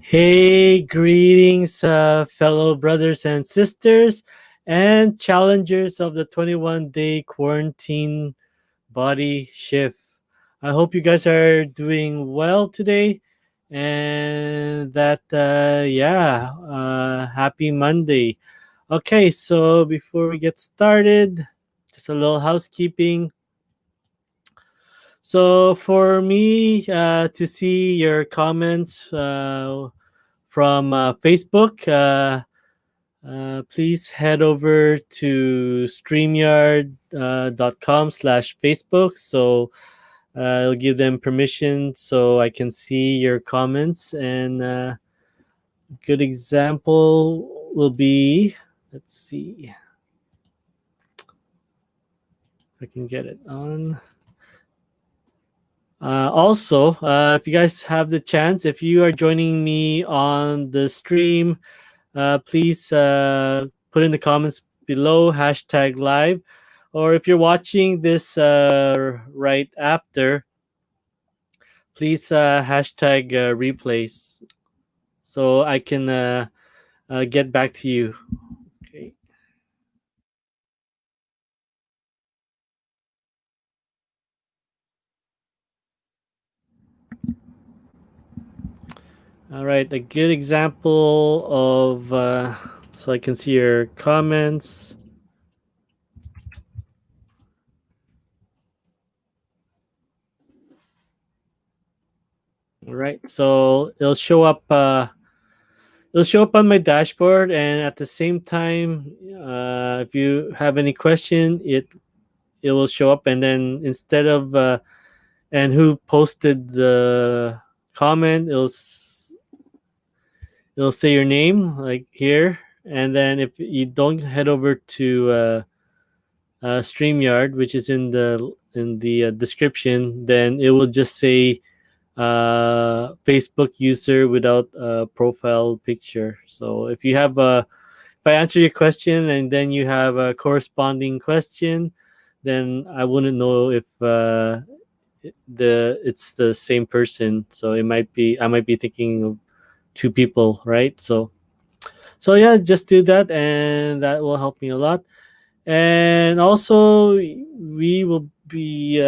Hey, greetings, fellow brothers and sisters, and challengers of the 21-day quarantine body shift. I hope you guys are doing well today, and happy Monday. Okay, so before we get started, just a little housekeeping. So for me to see your comments from Facebook. Please head over to streamyard.com/Facebook. So I'll give them permission so I can see your comments. And a good example will be, let's see if I can get it on. Also, if you guys have the chance, if you are joining me on the stream, please put in the comments below hashtag live, or if you're watching this right after, please hashtag replays so I can get back to you. Okay. All right, a good example of so I can see your comments. All right, so it'll show up on my dashboard, and at the same time, if you have any question, it will show up, and then instead of and who posted the comment, it'll say your name like here, and then if you don't head over to StreamYard, which is in the description, then it will just say Facebook user without a profile picture. So if I answer your question and then you have a corresponding question, then I wouldn't know if it's the same person. So I might be thinking of two people, right? So yeah, just do that, and that will help me a lot. And also, we will be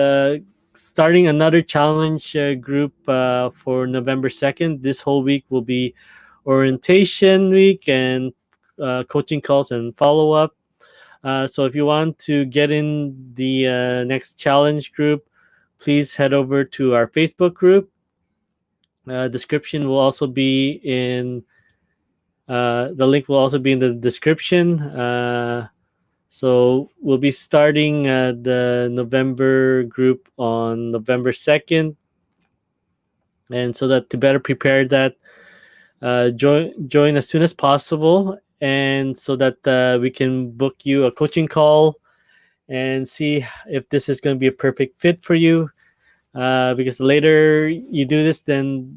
starting another challenge group for November 2nd. This whole week will be orientation week and coaching calls and follow up. So if you want to get in the next challenge group, please head over to our Facebook group. Description will also be in the link will also be in the description. So we'll be starting the November group on November 2nd, and so that to better prepare that, join as soon as possible, and so that we can book you a coaching call and see if this is going to be a perfect fit for you. Because the later you do this, then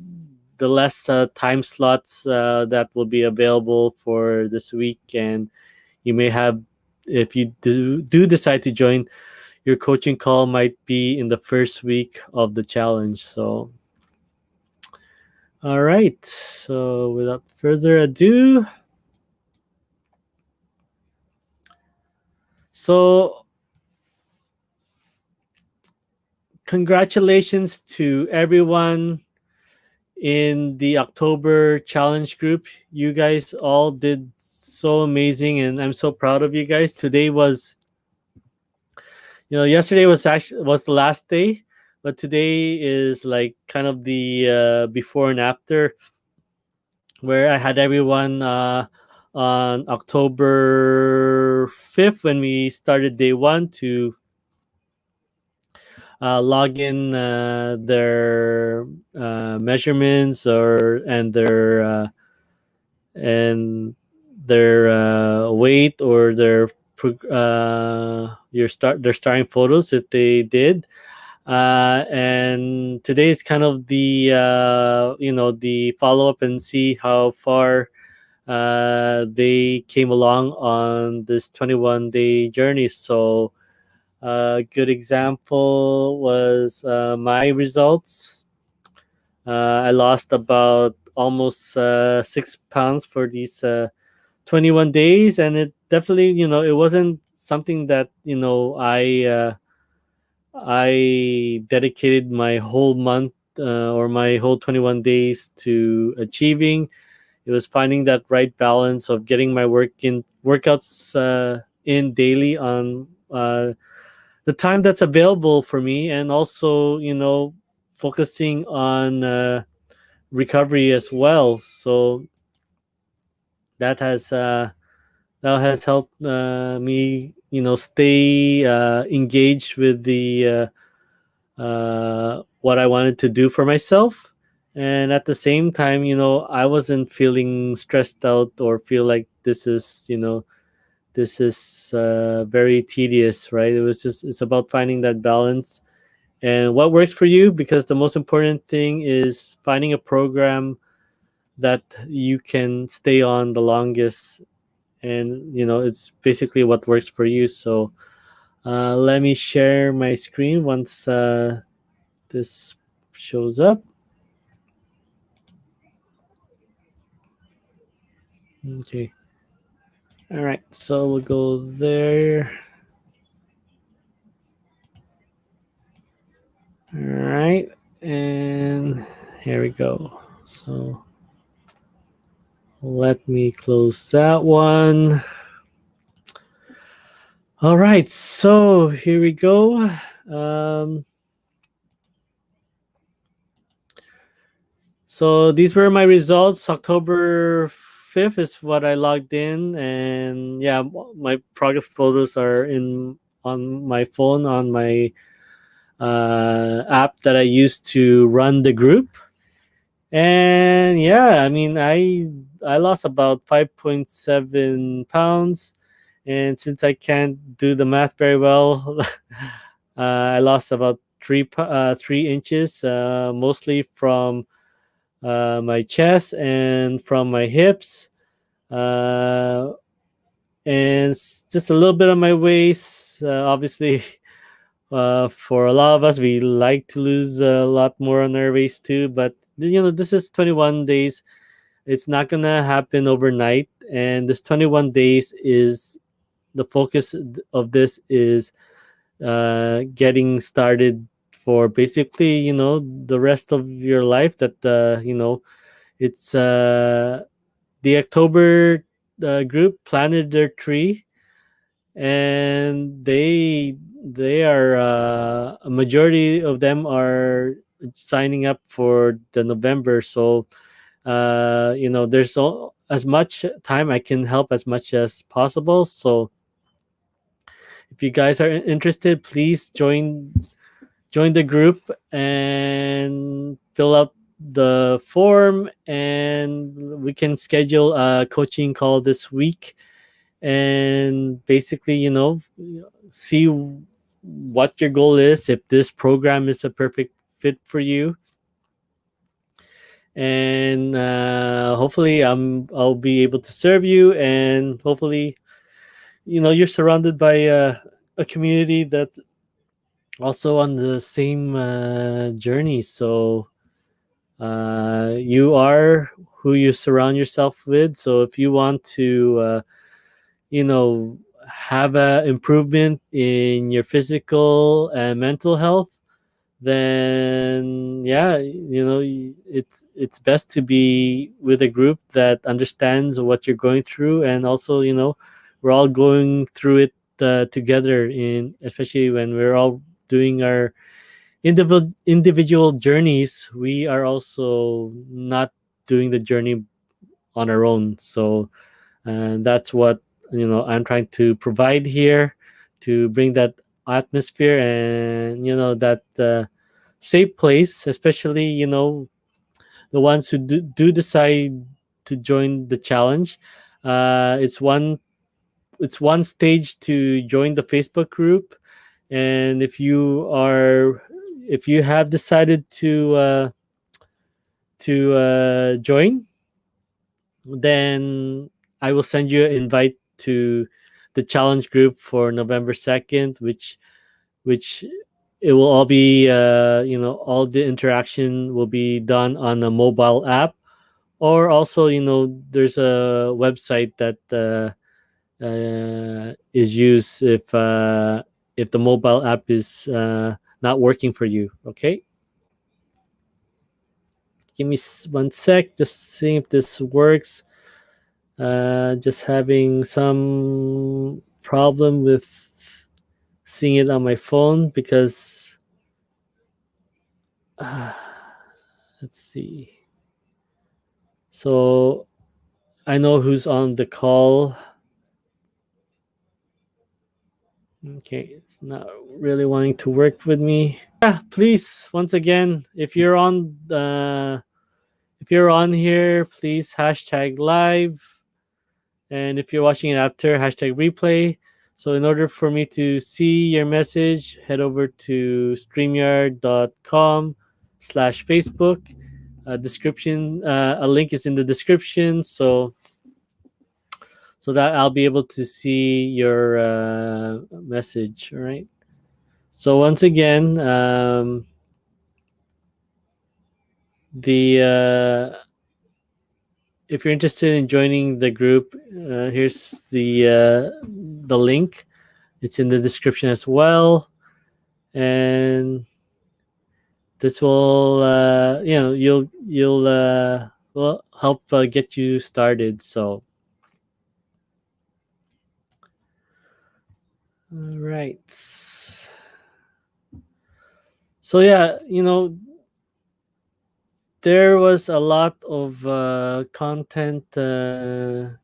the less time slots that will be available for this week, and you may have, if you do decide to join, your coaching call might be in the first week of the challenge. So all right, so without further ado, so congratulations to everyone in the October challenge group. You guys all did so amazing, and I'm so proud of you guys. Today was, yesterday was the last day, but today is like kind of the before and after, where I had everyone on October 5th when we started day one to log in their measurements or and their weight or their starting photos if they did. And today is kind of the the follow up and see how far they came along on this 21-day journey. So a good example was my results. I lost about almost 6 pounds for these 21 days, and it definitely, it wasn't something that I dedicated my whole month or my whole 21 days to achieving. It was finding that right balance of getting my workouts in daily on the time that's available for me, and also focusing on recovery as well. So that has uh, that has helped me stay engaged with the what I wanted to do for myself. And at the same time, I wasn't feeling stressed out or feel like this is very tedious, right? It's about finding that balance and what works for you, because the most important thing is finding a program that you can stay on the longest, and it's basically what works for you. So let me share my screen once this shows up. Okay. All right. So we'll go there. All right. And here we go. So let me close that one. All right. So here we go. Um, so these were my results. October 5th is what I logged in. And yeah, my progress photos are in on my phone, on my app that I use to run the group. And yeah, I mean, I lost about 5.7 pounds, and since I can't do the math very well, I lost about 3 inches, mostly from my chest and from my hips, uh, and just a little bit on my waist. Obviously, for a lot of us, we like to lose a lot more on our waist too, but this is 21 days. It's not gonna happen overnight, and this 21 days is the focus of this is getting started for basically the rest of your life. That it's the October group planted their tree, and they are a majority of them are signing up for the November. So there's as much time I can help as much as possible. So if you guys are interested, please join the group and fill out the form, and we can schedule a coaching call this week, and basically see what your goal is, if this program is a perfect fit for you. And hopefully I'll be able to serve you, and hopefully you're surrounded by a community that's also on the same journey. So you are who you surround yourself with. So if you want to you know have a improvement in your physical and mental health, then yeah, it's best to be with a group that understands what you're going through. And also, we're all going through it together, in especially when we're all doing our individual journeys. We are also not doing the journey on our own. So and that's what I'm trying to provide here, to bring that atmosphere and that safe place, especially the ones who do decide to join the challenge. It's one stage to join the Facebook group, and if you have decided to join, then I will send you an invite to the challenge group for November 2nd, which it will all be all the interaction will be done on a mobile app, or also there's a website that is used if the mobile app is not working for you. Okay, give me 1 sec, just seeing if this works. Just having some problem with seeing it on my phone because uh, let's see. So I know who's on the call. Okay, it's not really wanting to work with me. Yeah, please, once again, if you're on here, please hashtag live, and if you're watching it after, hashtag replay. So in order for me to see your message, head over to streamyard.com/Facebook. A link is in the description, so that I'll be able to see your message. All right. So once again, the if you're interested in joining the group, here's the link. It's in the description as well, and this will you'll will help get you started. So, all right. So yeah, there was a lot of content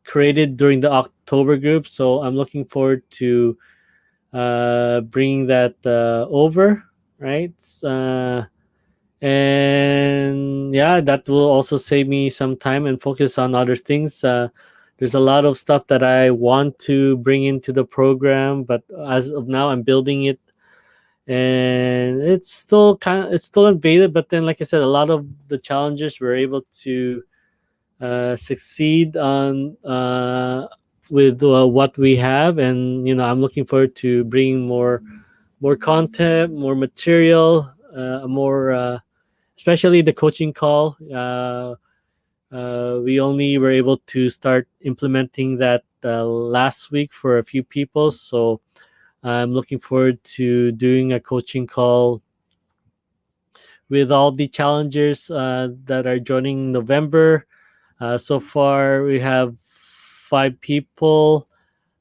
created during the October group, so I'm looking forward to bringing that over, right? And yeah, that will also save me some time and focus on other things. There's a lot of stuff that I want to bring into the program, but as of now, I'm building it, and it's still in beta. But then, like I said, a lot of the challenges we're able to succeed on with what we have, and I'm looking forward to bringing more content, more material, more especially the coaching call. We only were able to start implementing that last week for a few people, so I'm looking forward to doing a coaching call with all the challengers that are joining November. So far, we have 5 people.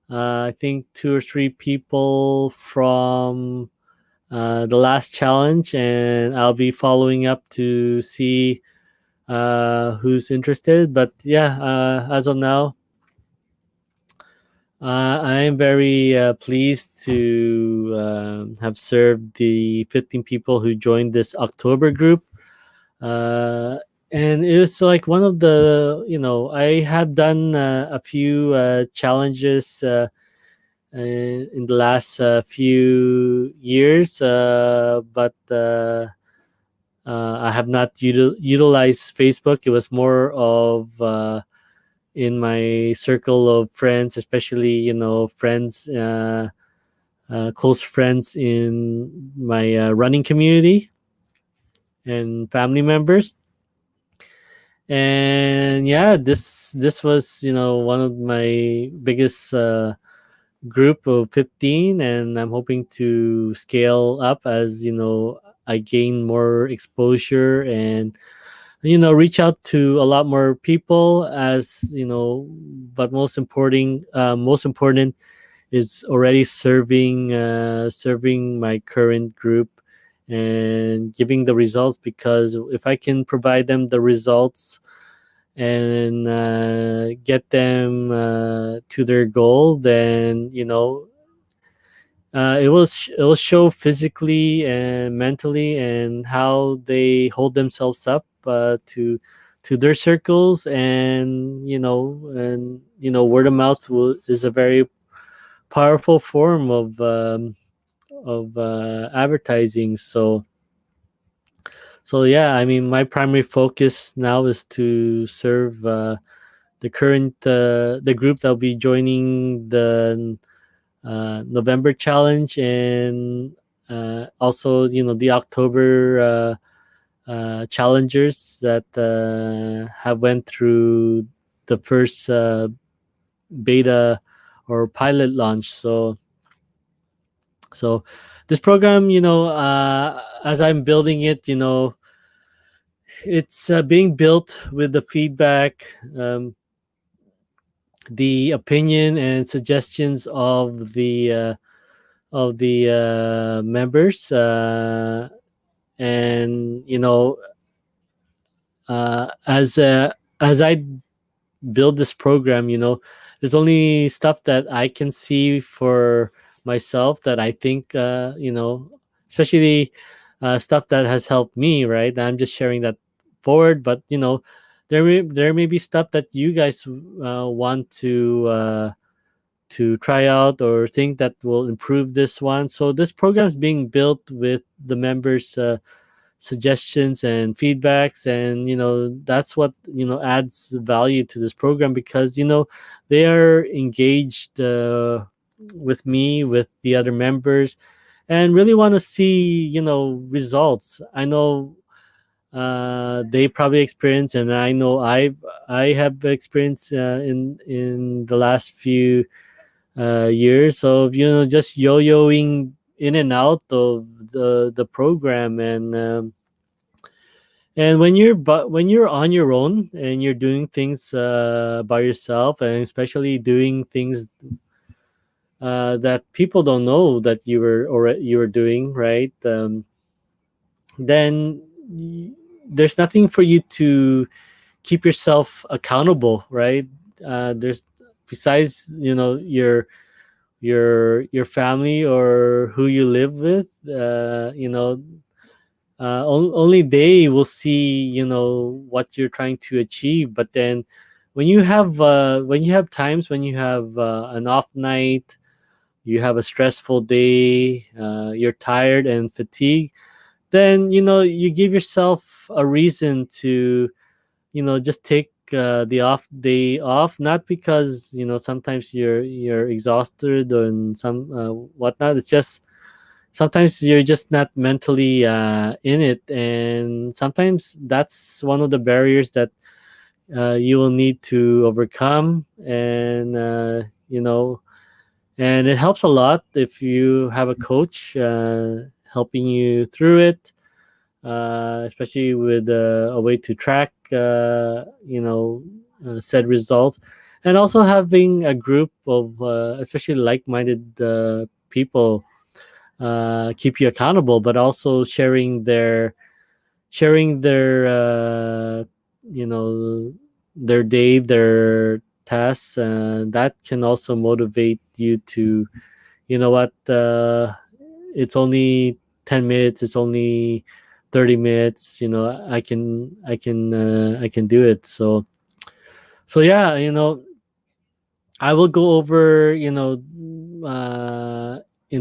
I think 2 or 3 people from the last challenge, and I'll be following up to see who's interested. But yeah, as of now, I am very pleased to have served the 15 people who joined this October group. Uh, and it was like one of the, I have done a few challenges in the last few years, but I have not utilized Facebook. It was more of in my circle of friends, especially friends, close friends in my running community and family members. And yeah, this was one of my biggest group of 15, and I'm hoping to scale up as I gain more exposure and reach out to a lot more people, as but most important is already serving my current group and giving the results, because if I can provide them the results and get them to their goal, then it will show physically and mentally and how they hold themselves up to their circles. And word of mouth is a very powerful form of advertising. So yeah, I mean, my primary focus now is to serve the group that'll be joining the November challenge, and also the October challengers that have went through the first beta or pilot launch. So this program, as I'm building it, it's being built with the feedback, the opinion and suggestions of the members, and as I build this program, there's only stuff that I can see for myself that I think, especially stuff that has helped me, right? I'm just sharing that forward, but there may be stuff that you guys want to try out or think that will improve this one. So this program is being built with the members' suggestions and feedbacks, and that's what adds value to this program, because they are engaged with me, with the other members, and really want to see results. I know they probably experience, and I know I have experienced in the last few years of just yo-yoing in and out of the program. And when you're on your own and you're doing things by yourself, and especially doing things that people don't know that you were doing, right? Then there's nothing for you to keep yourself accountable, right? There's besides your family or who you live with, only they will see what you're trying to achieve. But then when you have times when you have an off night, you have a stressful day, you're tired and fatigued, then you give yourself a reason to just take the off day off, not because sometimes you're exhausted or some whatnot. It's just sometimes you're just not mentally in it, and sometimes that's one of the barriers that you will need to overcome. And and it helps a lot if you have a coach helping you through it, especially with a way to track said results, and also having a group of especially like-minded people keep you accountable, but also sharing their you know their day, their tasks, that can also motivate you to, what, it's only 10 minutes, it's only 30 minutes, I can do it. So yeah, I will go over, in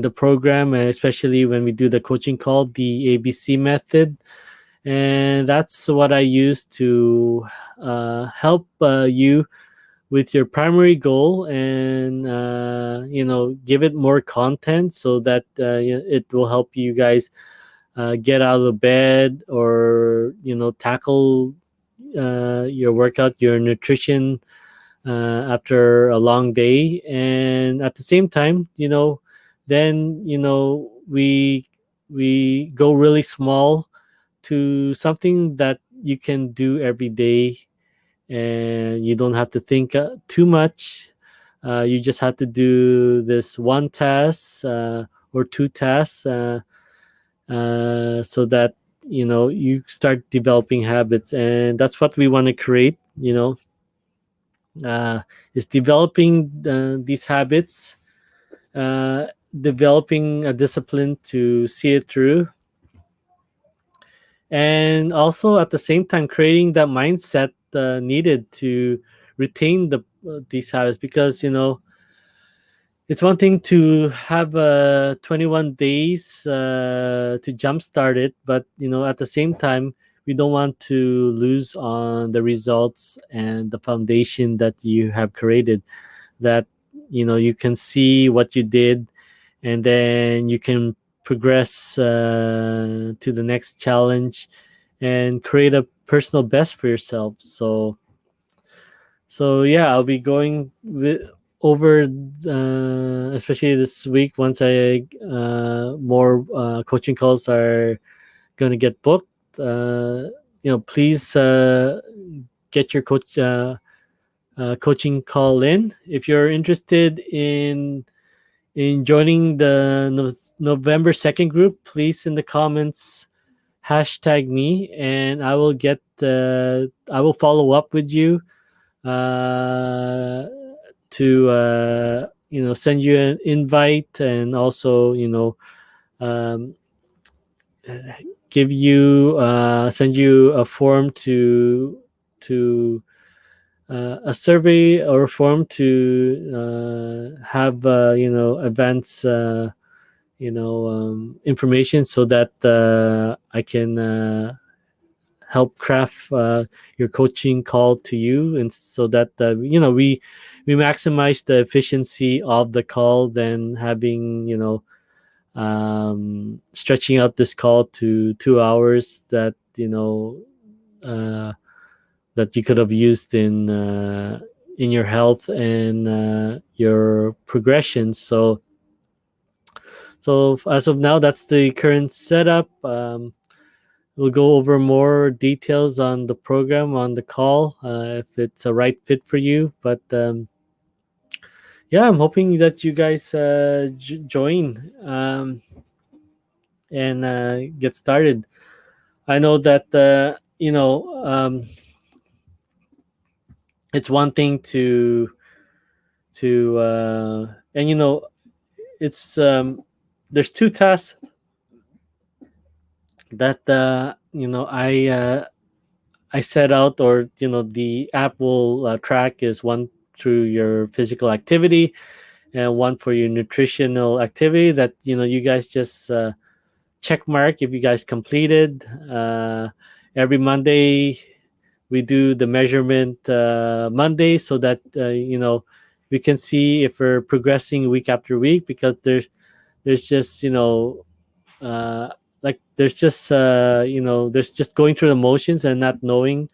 the program, and especially when we do the coaching call, the ABC method. And that's what I use to help you with your primary goal, and give it more content so that it will help you guys get out of bed, or tackle your workout, your nutrition, after a long day. And at the same time, then we go really small to something that you can do every day, and you don't have to think too much. You just have to do this one task or two tasks, so that you start developing habits. And that's what we want to create, uh, is developing these habits, developing a discipline to see it through, and also at the same time creating that mindset needed to retain these habits. Because it's one thing to have 21 days to jumpstart it, but at the same time, we don't want to lose on the results and the foundation that you have created. That you can see what you did, and then you can progress to the next challenge and create a personal best for yourself. So yeah, I'll be going over, especially this week, once I more coaching calls are going to get booked. Please get your coaching call in if you're interested in joining the November 2nd group. Please in the comments hashtag me, and I will follow up with you uh, to send you an invite, and also um, give you send you a form to a survey or a form to have advance information, so that I can help craft your coaching call to you, and so that we maximize the efficiency of the call than having stretching out this call to 2 hours that uh, that you could have used in your health and your progression. So as of now, that's the current setup. We'll go over more details on the program on the call, if it's a right fit for you. But yeah, I'm hoping that you guys join and get started. I know that it's one thing to and it's there's two tasks that I set out, or the app will track, is one through your physical activity and one for your nutritional activity, that you guys just check mark if you guys completed. Every Monday we do the measurement Monday, so that we can see if we're progressing week after week, because there's just uh, there's just going through the motions and not knowing,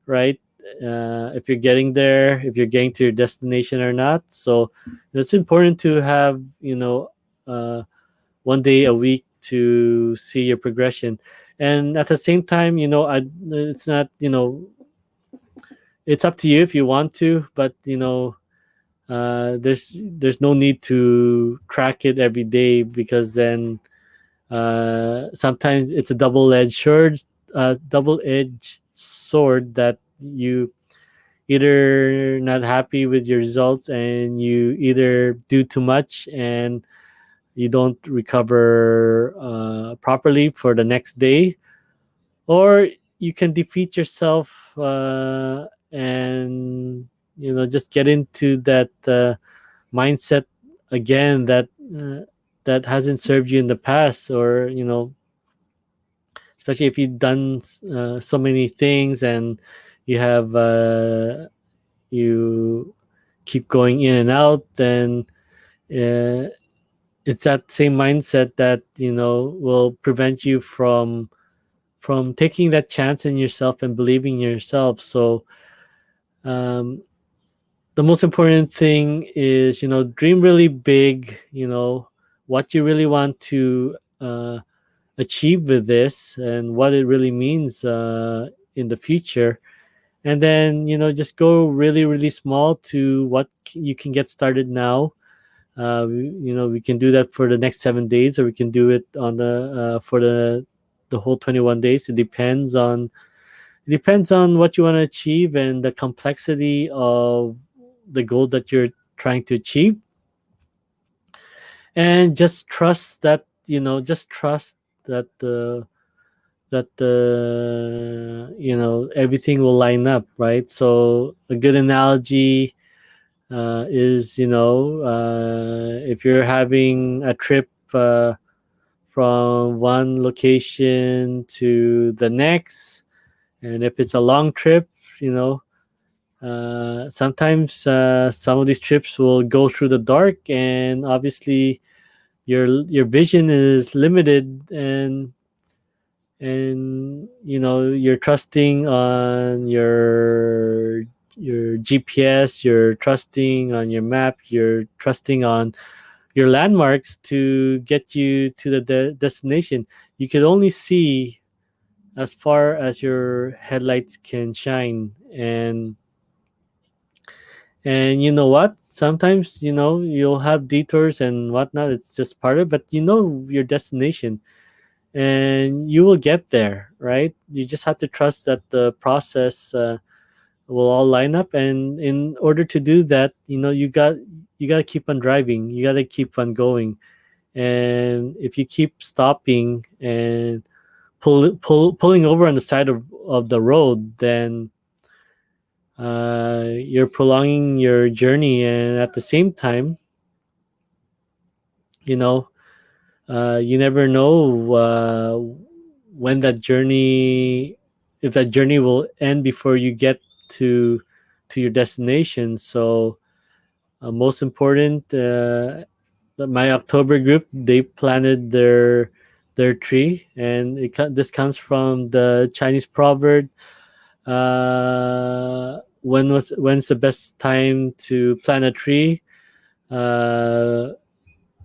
right? If you're getting there, if you're getting to your destination or not. So it's important to have uh, one day a week to see your progression. And at the same time, it's not, it's up to you if you want to, but there's no need to track it every day, because then sometimes it's a double-edged sword, that you either not happy with your results, and you either do too much and you don't recover properly for the next day, or you can defeat yourself and just get into that mindset again, that hasn't served you in the past, or especially if you've done so many things, and you have you keep going in and out, then uh, it's that same mindset that will prevent you from taking that chance in yourself and believing in yourself. So um, the most important thing is dream really big, what you really want to achieve with this, and what it really means in the future. And then just go really really small to what you can get started now. We can do that for the next 7 days, or we can do it on the for the whole 21 days. It depends on what you want to achieve and the complexity of the goal that you're trying to achieve. and just trust that, just trust that the everything will line up, right? So a good analogy is, if you're having a trip from one location to the next, and if it's a long trip, you know sometimes some of these trips will go through the dark, and obviously your vision is limited, and you're trusting on your GPS, you're trusting on your map, you're trusting on your landmarks to get you to the destination. You could only see as far as your headlights can shine, and you know what, sometimes you'll have detours and whatnot. It's just part of it, but your destination, and you will get there, right? You just have to trust that the process will all line up, and in order to do that, you got to keep on driving, you got to keep on going. And if you keep stopping and pulling over on the side of the road, then you're prolonging your journey, and at the same time, you know you never know when that journey if that journey will end before you get to your destination. So most important, my October group, they planted their tree, and this comes from the Chinese proverb, when's the best time to plant a tree. uh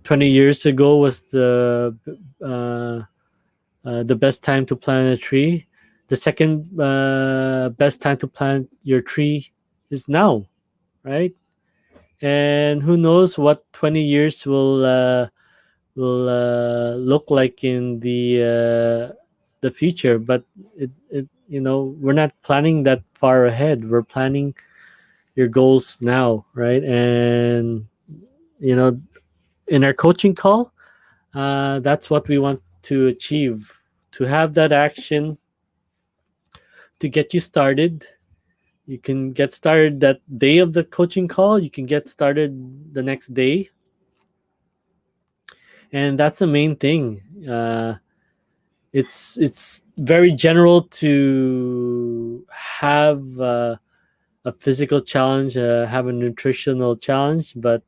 20 years ago was uh, the best time to plant a tree. The second best time to plant your tree is now, right? And who knows what 20 years will look like in the future. But we're not planning that far ahead. We're planning your goals now, right? And you know, in our coaching call, that's what we want to achieve, to have that action to get you started. You can get started that day of the coaching call, you can get started the next day, and that's the main thing. It's very general to have a physical challenge, have a nutritional challenge, but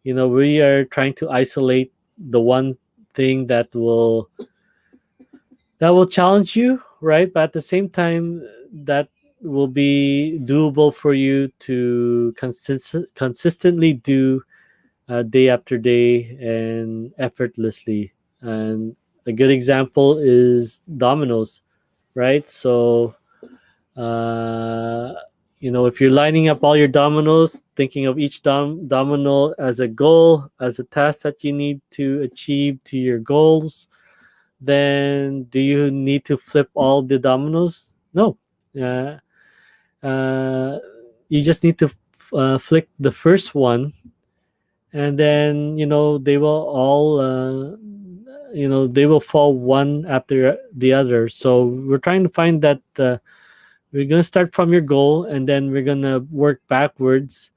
we are trying to isolate the one thing that will challenge you, right? But at the same time, that will be doable for you to consistently do day after day and effortlessly. And a good example is dominoes, right? So, uh, if you're lining up all your dominoes, thinking of each domino as a goal, as a task that you need to achieve to your goals, then do you need to flip all the dominoes? No. Uh, uh, you just need to flick the first one, and then they will all they will fall one after the other. So we're trying to find that we're gonna start from your goal, and then we're gonna work backwards,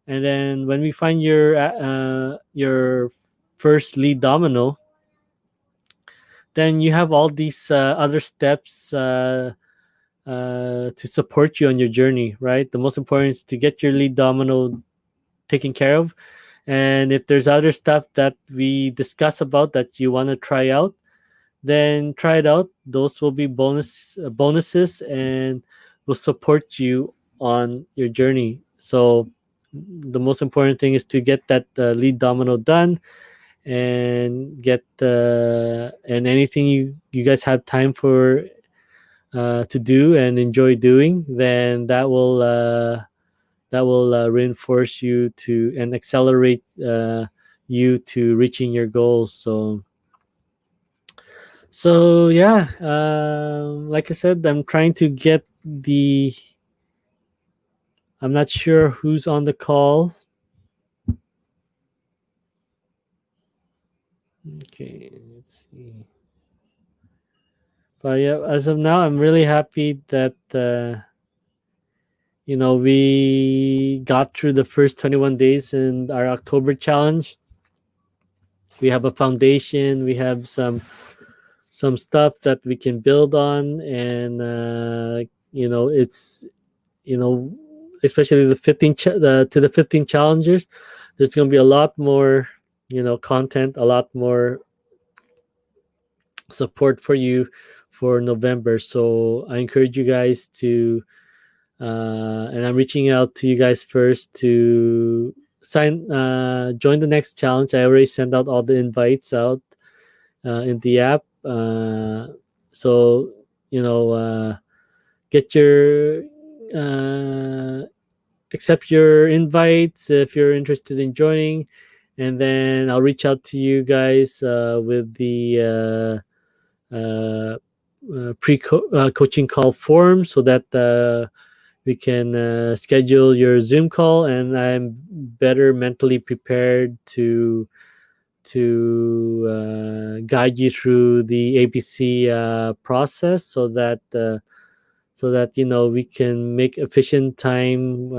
and then when we find your first lead domino, then you have all these other steps to support you on your journey, right? The most important is to get your lead domino taken care of. And if there's other stuff that we discuss about that you want to try out, then try it out. Those will be bonuses, and will support you on your journey. So the most important thing is to get that lead domino done, and get and anything you guys have time for to do and enjoy doing, then that will reinforce you to and accelerate you to reaching your goals. So yeah, like I said, I'm trying to get the. I'm not sure who's on the call. Okay, let's see. But yeah, as of now, I'm really happy that we got through the first 21 days in our October challenge. We have a foundation. We have some stuff that we can build on, and it's you know especially the 15 challengers. There's going to be a lot more content, a lot more support for you for November. So I encourage you guys to, and I'm reaching out to you guys first to join the next challenge. I already sent out all the invites out in the app. So you know, get your uh, accept your invites if you're interested in joining, and then I'll reach out to you guys with the coaching call form so that we can schedule your Zoom call, and I'm better mentally prepared to guide you through the ABC process so that we can make efficient time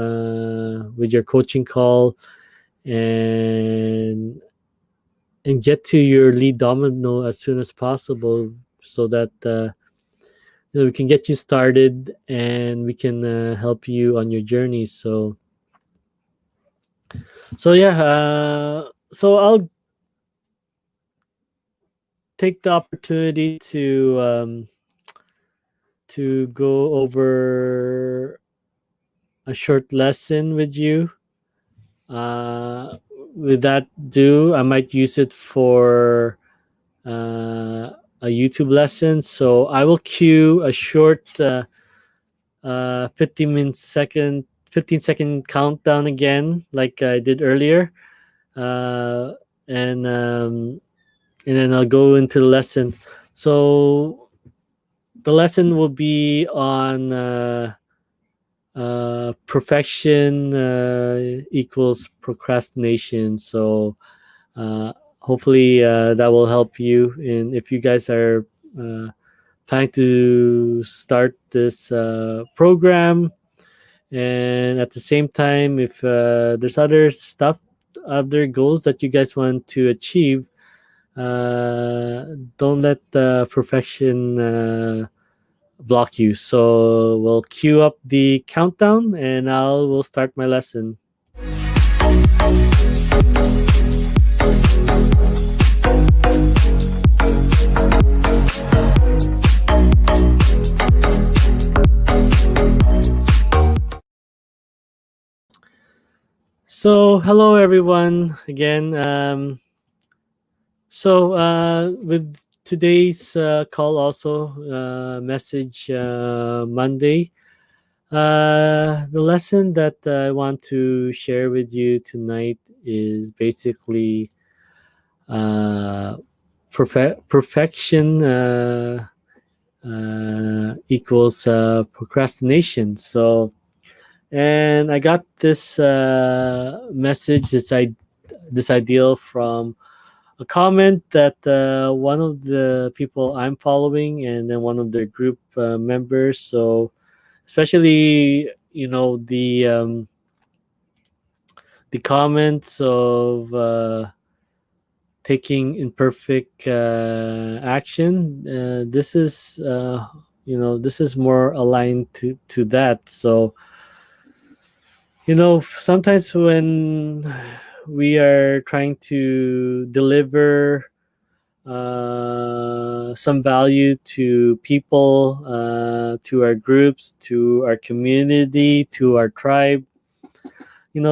with your coaching call and get to your lead domino as soon as possible so that we can get you started and we can help you on your journey. So yeah, so I'll take the opportunity to go over a short lesson with you. uh with that do I might use it for a YouTube lesson. So I will cue a short 15-second countdown again, like I did earlier, uh, and then I'll go into the lesson. So the lesson will be on perfection equals procrastination. So hopefully that will help you. And if you guys are uh, planning to start this program, and at the same time, if there's other stuff, other goals that you guys want to achieve, uh, don't let the perfection block you. So we'll cue up the countdown, and will start my lesson. So hello everyone again. With today's call, also message Monday. The lesson that I want to share with you tonight is basically uh, perfection equals procrastination. So, and I got this message, this ideal from a comment that one of the people I'm following, and then one of their group members. So, especially the comments of taking imperfect action. This is more aligned to that. So sometimes when we are trying to deliver some value to people, to our groups, to our community, to our tribe.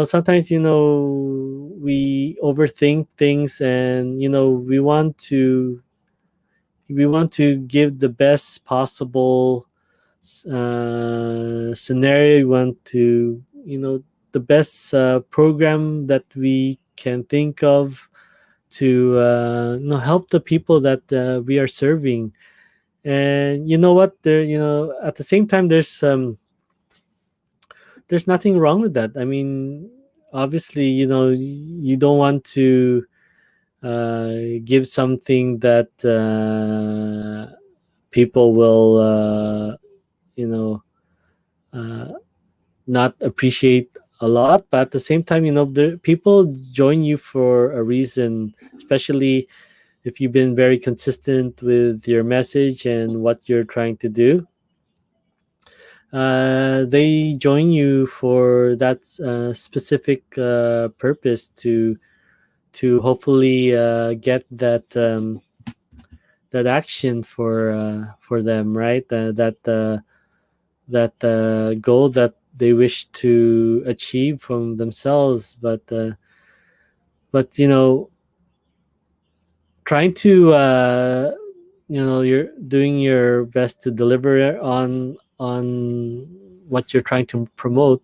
Sometimes we overthink things, and we want to give the best possible scenario. We want to the best program that we can think of to help the people that we are serving. And you know what, there at the same time, there's nothing wrong with that. I mean, obviously, you don't want to give something that people will you know uh, not appreciate a lot, but at the same time, the people join you for a reason, especially if you've been very consistent with your message and what you're trying to do. They join you for that specific purpose to hopefully get that action for them, right? That goal that they wish to achieve from themselves. But trying to you're doing your best to deliver on what you're trying to promote.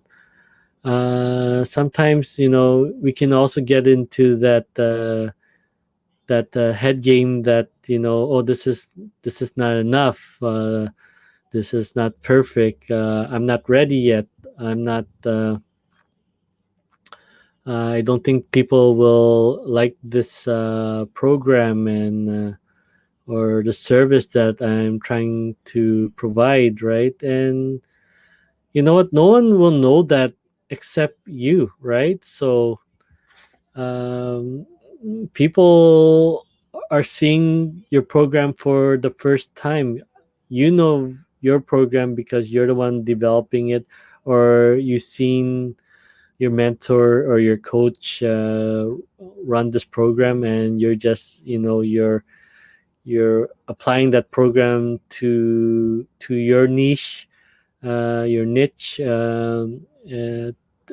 Sometimes we can also get into that head game that oh, this is not enough, this is not perfect, I'm not ready yet, I'm not I don't think people will like this program and or the service that I'm trying to provide, right? And you know what, no one will know that except you, right? So um, people are seeing your program for the first time. You know your program because you're the one developing it, or you've seen your mentor or your coach run this program, and you're just you're applying that program to your niche, your niche, and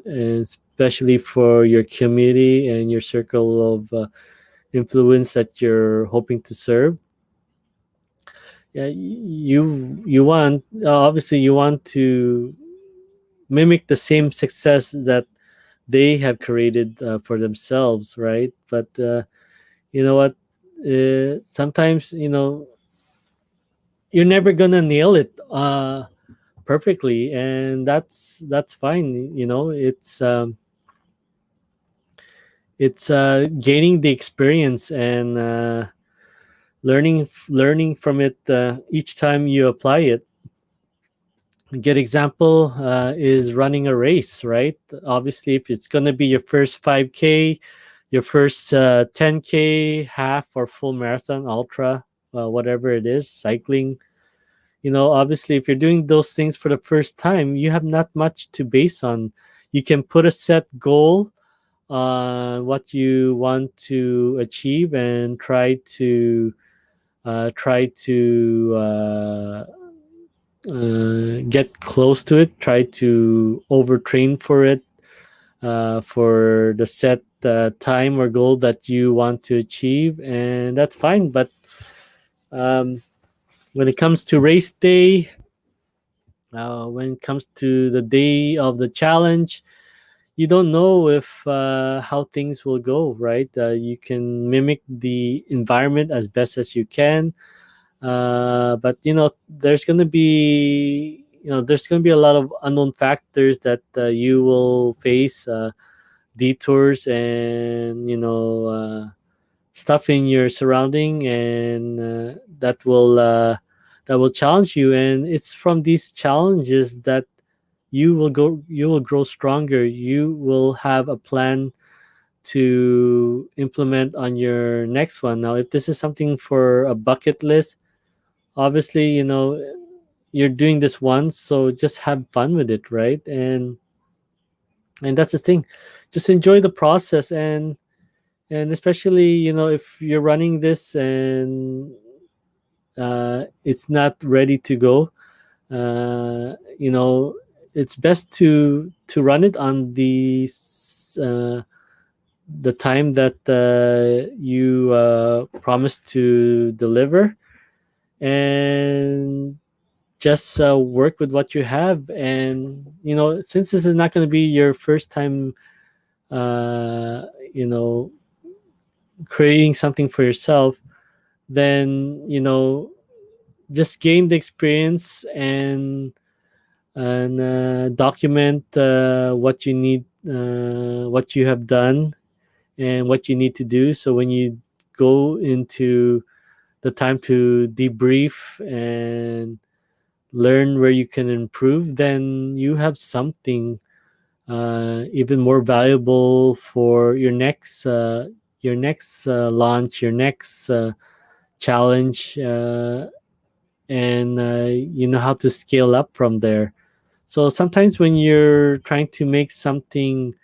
especially for your community and your circle of influence that you're hoping to serve. Yeah, you want, obviously you want to mimic the same success that they have created for themselves, right? But you know what? Sometimes you're never gonna nail it perfectly, and that's fine. It's gaining the experience and learning from it each time you apply it. A good example is running a race, right? Obviously, if it's going to be your first 5K, your first 10K, half or full marathon, ultra, whatever it is, cycling, obviously, if you're doing those things for the first time, you have not much to base on. You can put a set goal on what you want to achieve and try to get close to it, try to overtrain for it, for the set time or goal that you want to achieve, and that's fine. But um, when it comes to race day, when it comes to the day of the challenge, you don't know if how things will go, right? You can mimic the environment as best as you can, but there's gonna be a lot of unknown factors that you will face, detours and stuff in your surrounding, and that will challenge you, and it's from these challenges that you will grow stronger. You will have a plan to implement on your next one. Now, if this is something for a bucket list, obviously you're doing this once, so just have fun with it, right? And that's the thing, just enjoy the process, and especially if you're running this and it's not ready to go, it's best to run it on the time that you promised to deliver, and just work with what you have. And since this is not going to be your first time uh, you know creating something for yourself, then just gain the experience and document what you have done and what you need to do. So when you go into the time to debrief and learn where you can improve, then you have something even more valuable for your next launch, your next challenge, and you know how to scale up from there. So sometimes when you're trying to make something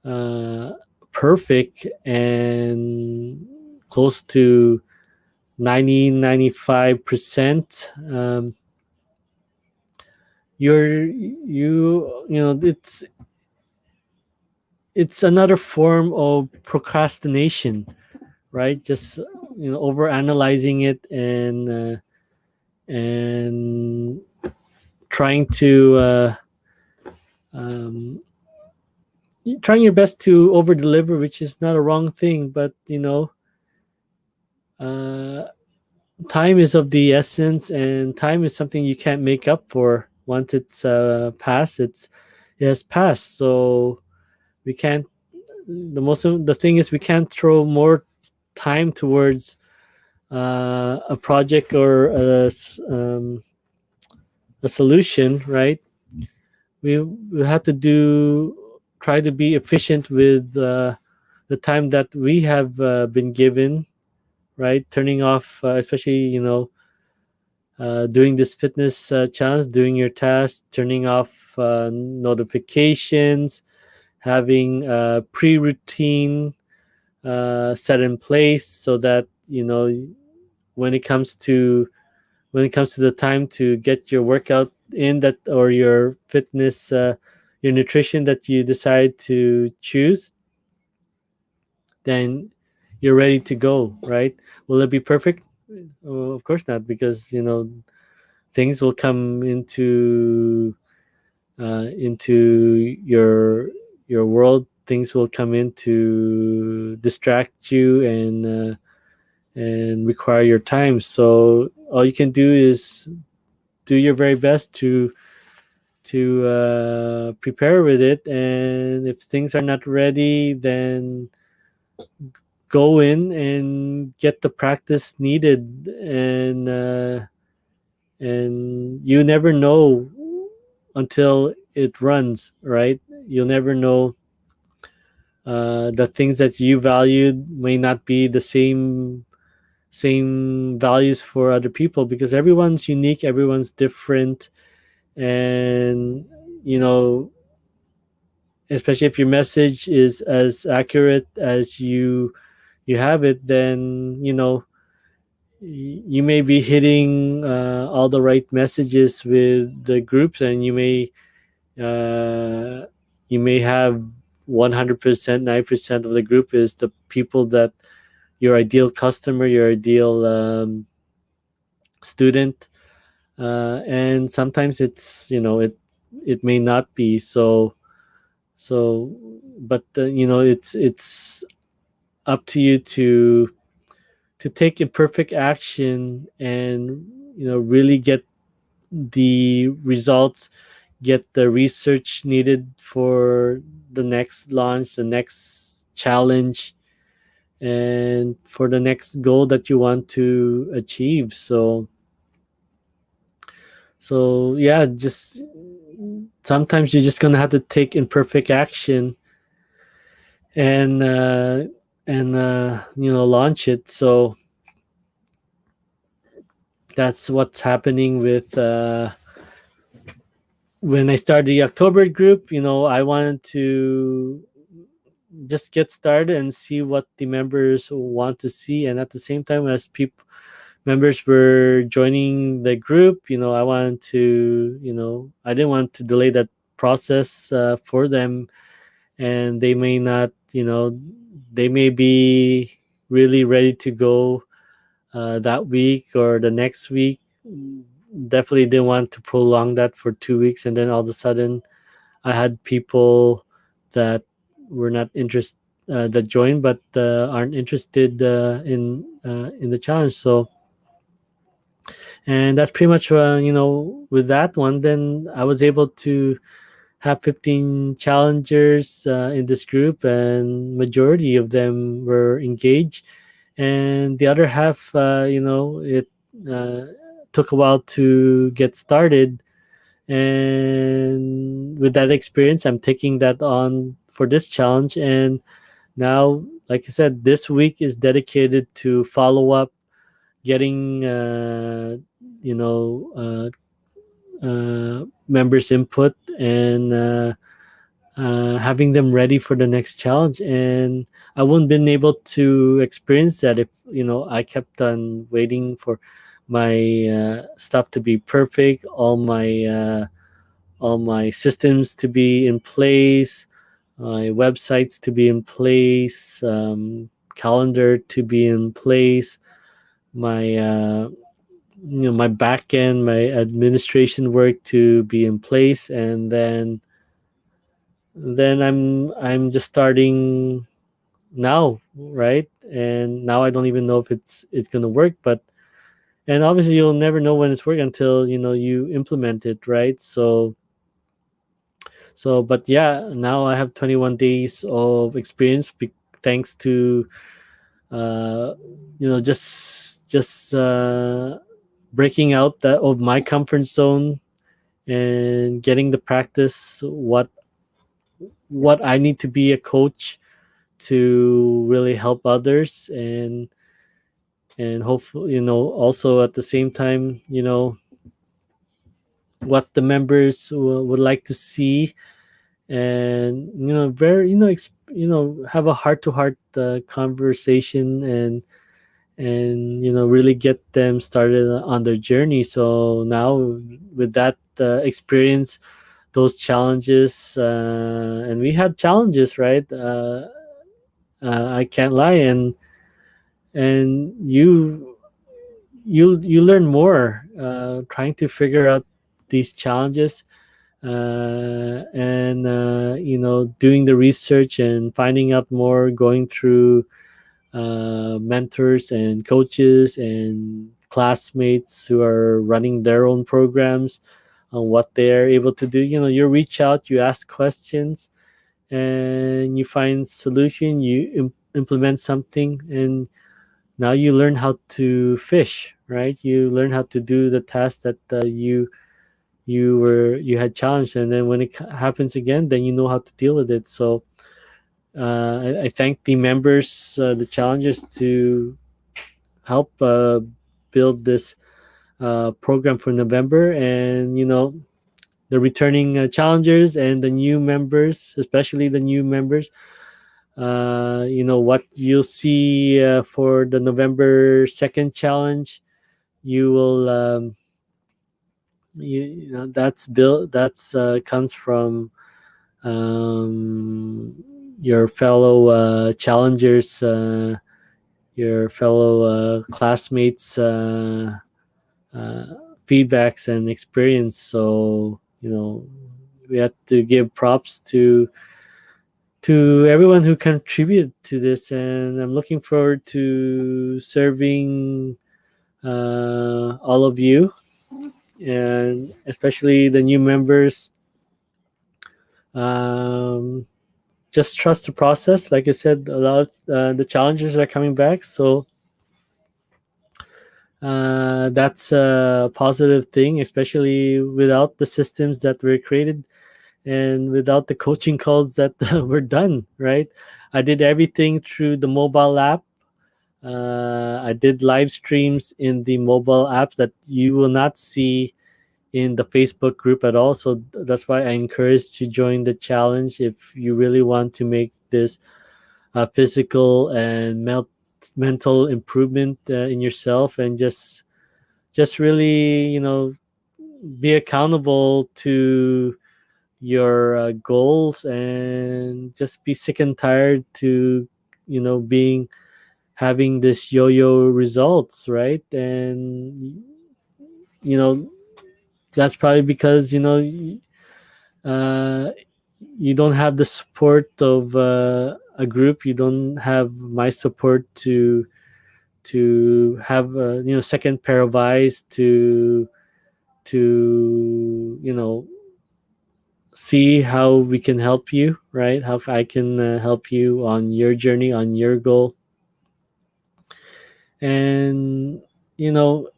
uh, perfect and close to 95%, you know it's another form of procrastination, right? Just over analyzing it and trying to um, trying your best to over deliver, which is not a wrong thing, but uh, time is of the essence, and time is something you can't make up for. Once it's passed, it has passed. So we can't. The thing is we can't throw more time towards a project or a solution, right? We have to do try to be efficient with the time that we have been given, right? Turning off, especially doing this fitness challenge, doing your tasks, turning off notifications, having a pre-routine set in place so that when it comes to the time to get your workout in, that or your fitness, your nutrition that you decide to choose, then you're ready to go, right? Will it be perfect? Of course not, because things will come into your world. Things will come in to distract you and require your time. So all you can do is do your very best to prepare with it. And if things are not ready, then go in and get the practice needed. And you never know until it runs, right? You'll never know. The things that you valued may not be the same values for other people, because everyone's unique, everyone's different. And you know especially if your message is as accurate as you have it, then you may be hitting all the right messages with the groups, and uh, you may have 100%, 9% of the group is the people that your ideal customer, your ideal student. And sometimes it may not be so. But it's up to you to take imperfect action and really get the results, get the research needed for the next launch, the next challenge, and for the next goal that you want to achieve. So yeah, just sometimes you're just gonna have to take imperfect action and launch it. So that's what's happening with when I started the October group. I wanted to just get started and see what the members want to see, and at the same time as people members were joining the group, I wanted to I didn't want to delay that process for them. And they may not, they may be really ready to go that week or the next week. Definitely didn't want to prolong that for 2 weeks, and then all of a sudden I had people that were not interested, that joined but aren't interested in the challenge. So, and that's pretty much with that one. Then I was able to have 15 challengers in this group, and majority of them were engaged and the other half, it uh, took a while to get started. And with that experience, I'm taking that on for this challenge. And now, like I said, this week is dedicated to follow up, getting you know members' input, and having them ready for the next challenge. And I wouldn't been able to experience that if I kept on waiting for my stuff to be perfect, all my systems to be in place, my websites to be in place, calendar to be in place, my my back end, my administration work to be in place. And then I'm just starting now, right? And now I don't even know if it's gonna work, but and obviously you'll never know when it's working until you implement it, right? But yeah, now I have 21 days of experience, thanks to uh just breaking out that of my comfort zone, and getting the practice what I need to be a coach to really help others. And hopefully, also at the same time, what the members would like to see. And very have a heart to heart conversation, and really get them started on their journey. So now, with that experience, those challenges, and we had challenges, right? I can't lie. And you learn more trying to figure out these challenges, and doing the research and finding out more, going through mentors and coaches and classmates who are running their own programs on what they're able to do. You reach out, you ask questions, and you find solution, you implement something, and now you learn how to fish, right? You learn how to do the task that you had challenged, and then when it happens again, then you know how to deal with it. So I thank the members, the challengers, to help build this program for November. And the returning challengers and the new members, especially the new members, what you'll see for the November 2nd challenge, you will that's built that's comes from um, your fellow challengers, your fellow classmates, uh, feedbacks and experience. So we have to give props to everyone who contributed to this, and I'm looking forward to serving all of you, and especially the new members. um, just trust the process. Like I said, a lot the challenges are coming back, so that's a positive thing, especially without the systems that were created and without the coaching calls that were done, right? I did everything through the mobile app. I did live streams in the mobile app that you will not see in the Facebook group at all. So that's why I encourage to join the challenge if you really want to make this physical and mental improvement in yourself, and just really be accountable to your goals, and just be sick and tired to being having this yo-yo results, right? And you know that's probably because uh, you don't have the support of a group. You don't have my support to have a second pair of eyes to see how we can help you, right? How I can help you on your journey, on your goal. and you know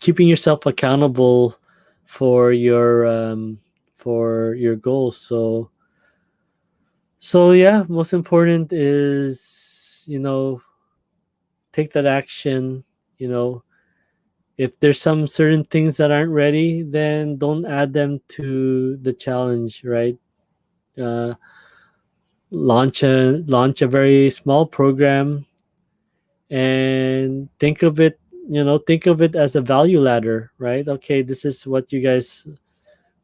keeping yourself accountable for your goals. So yeah, most important is take that action. you know if there's some certain things that aren't ready, then don't add them to the challenge, right? uh, launch a very small program, and think of it as a value ladder, right? Okay, this is what you guys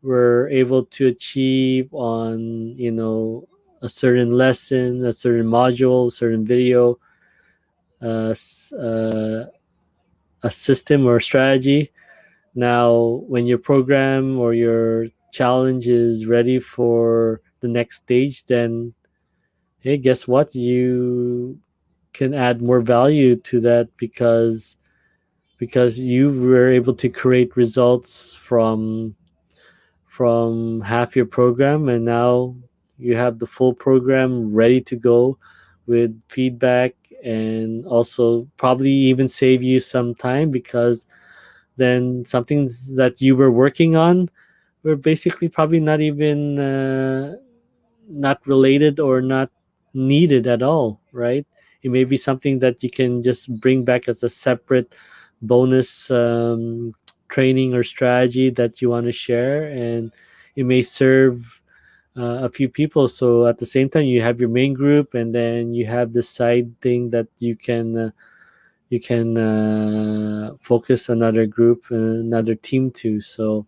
were able to achieve on a certain lesson, a certain module, certain video, uh, s- uh, a system or strategy. Now when your program or your challenge is ready for the next stage, then hey, guess what, you can add more value to that, because you were able to create results from half your program, and now you have the full program ready to go with feedback, and also probably even save you some time, because then something that you were working on were basically probably not even not related or not needed at all, right? It may be something that you can just bring back as a separate bonus training or strategy that you want to share, and it may serve a few people. So at the same time, you have your main group, and then you have the side thing that you can focus another group, another team to. So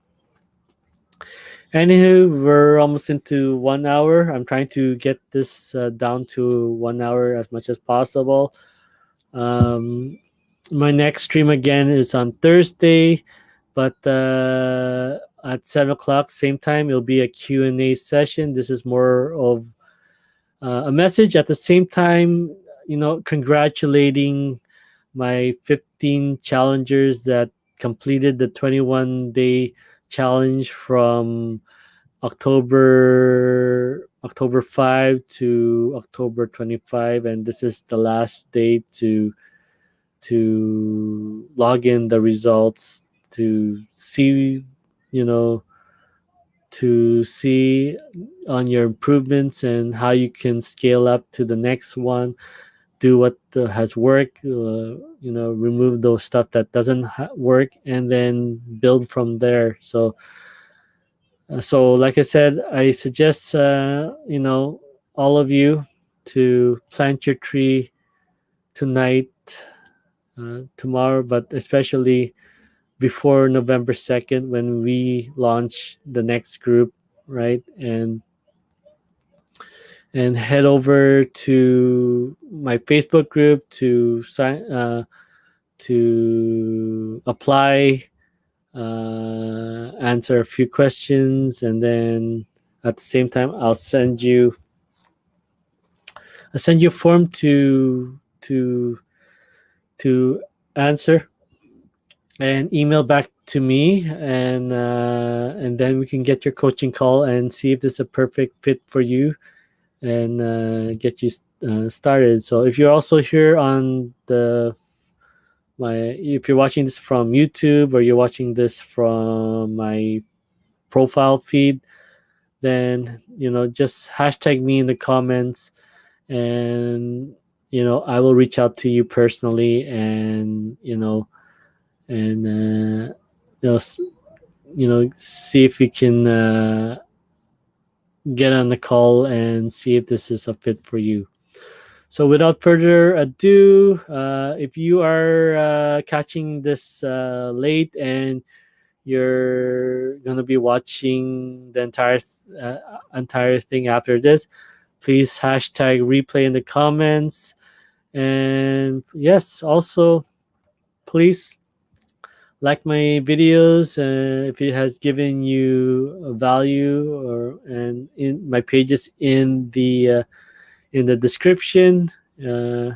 anywho, we're almost into 1 hour. I'm trying to get this down to 1 hour as much as possible. Um, my next stream again is on Thursday, but at 7 o'clock, same time, it'll be a Q&A session. This is more of a message at the same time, congratulating my 15 challengers that completed the 21-day challenge from October 5 to October 25, and this is the last day to log in the results, to see you know to see on your improvements and how you can scale up to the next one, do what has worked, remove those stuff that doesn't work, and then build from there. So like I said, I suggest all of you to plant your tree tonight, tomorrow, but especially before November 2nd, when we launch the next group, right? And head over to my Facebook group to sign to apply, answer a few questions, and then at the same time, I'll send you a form to answer and email back to me, and then we can get your coaching call and see if this is a perfect fit for you, and get you started. So if you're also here on the my if you're watching this from YouTube, or you're watching this from my profile feed, then just hashtag me in the comments, and I will reach out to you personally, and and you know s- see if we can get on the call and see if this is a fit for you. So without further ado, if you are catching this late, and you're gonna be watching the uh, entire thing after this, please hashtag replay in the comments. And yes, also please like my videos, if it has given you a value, or and in my pages in the description. uh,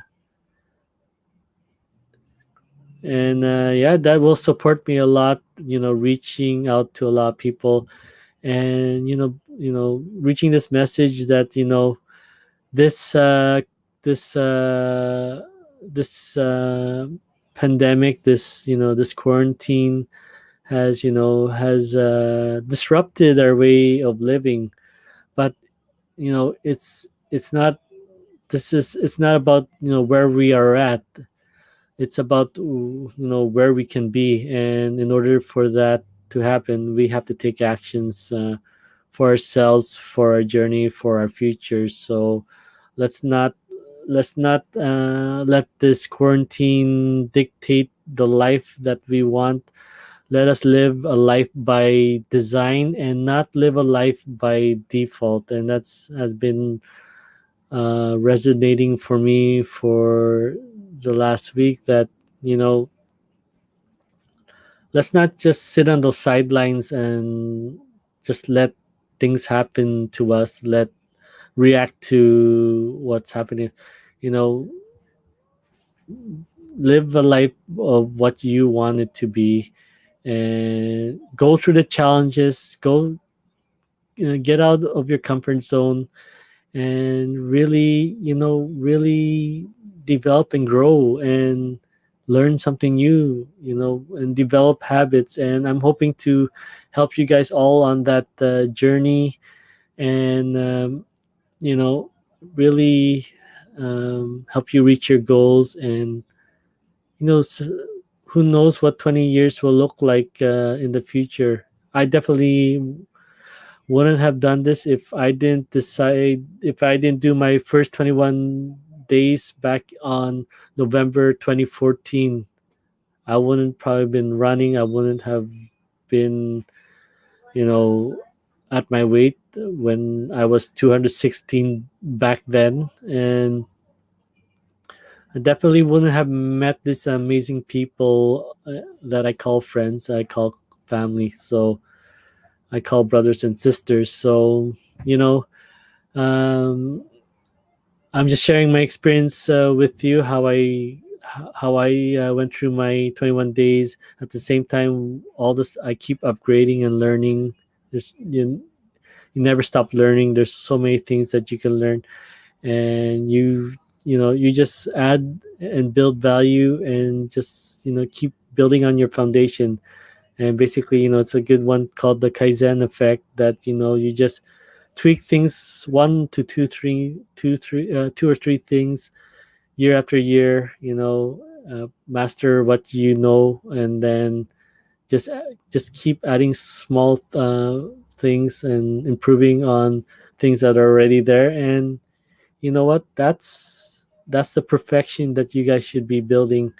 and yeah, that will support me a lot, reaching out to a lot of people, and reaching this message that this this this pandemic, this this quarantine has disrupted our way of living. But it's not, it's not about where we are at. It's about where we can be, and in order for that to happen, we have to take actions for ourselves, for our journey, for our future. So let's not let this quarantine dictate the life that we want. Let us live a life by design and not live a life by default. And that's has been resonating for me for the last week, that you know let's not just sit on the sidelines and just let things happen to us, let react to what's happening. you know Live a life of what you want it to be, and go through the challenges, go get out of your comfort zone, and really really develop and grow and learn something new, and develop habits. And I'm hoping to help you guys all on that journey, and you know really help you reach your goals. And you know s- who knows what 20 years will look like in the future. I definitely wouldn't have done this if I didn't do my first 21 days back on November 2014. I wouldn't probably been running. I wouldn't have been, you know, at my weight when I was 216 back then. And I definitely wouldn't have met these amazing people that I call friends, I call family. So I call brothers and sisters. So, you know, um, I'm just sharing my experience with you, how I went through my 21 days. At the same time, all this I keep upgrading and learning. There's, you never stop learning. There's so many things that you can learn, and you just add and build value, and just keep building on your foundation. And basically, it's a good one called the Kaizen effect, that you just tweak things, one to two or three things year after year. Master what you know, and then just just keep adding small things and improving on things that are already there. And you know what? That's the perfection that you guys should be building.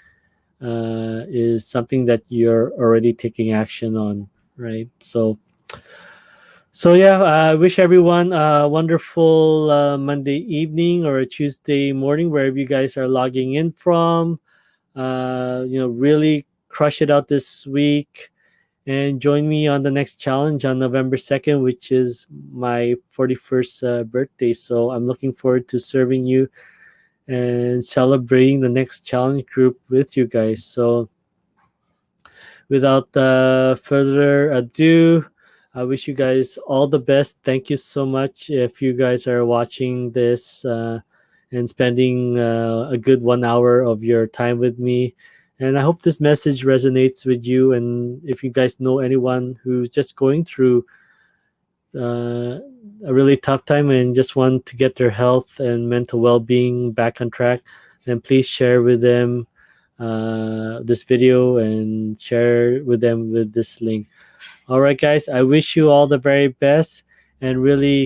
Is something that you're already taking action on, right? So yeah, I wish everyone a wonderful Monday evening or a Tuesday morning, wherever you guys are logging in from. Really crush it out this week, and join me on the next challenge on November 2nd, which is my 41st birthday. So I'm looking forward to serving you and celebrating the next challenge group with you guys. So without further ado, I wish you guys all the best. Thank you so much if you guys are watching this and spending a good 1 hour of your time with me. And I hope this message resonates with you. And if you guys know anyone who's just going through uh, a really tough time and just want to get their health and mental well-being back on track, then please share with them this video, and share with them with this link. All right, guys, I wish you all the very best, and really,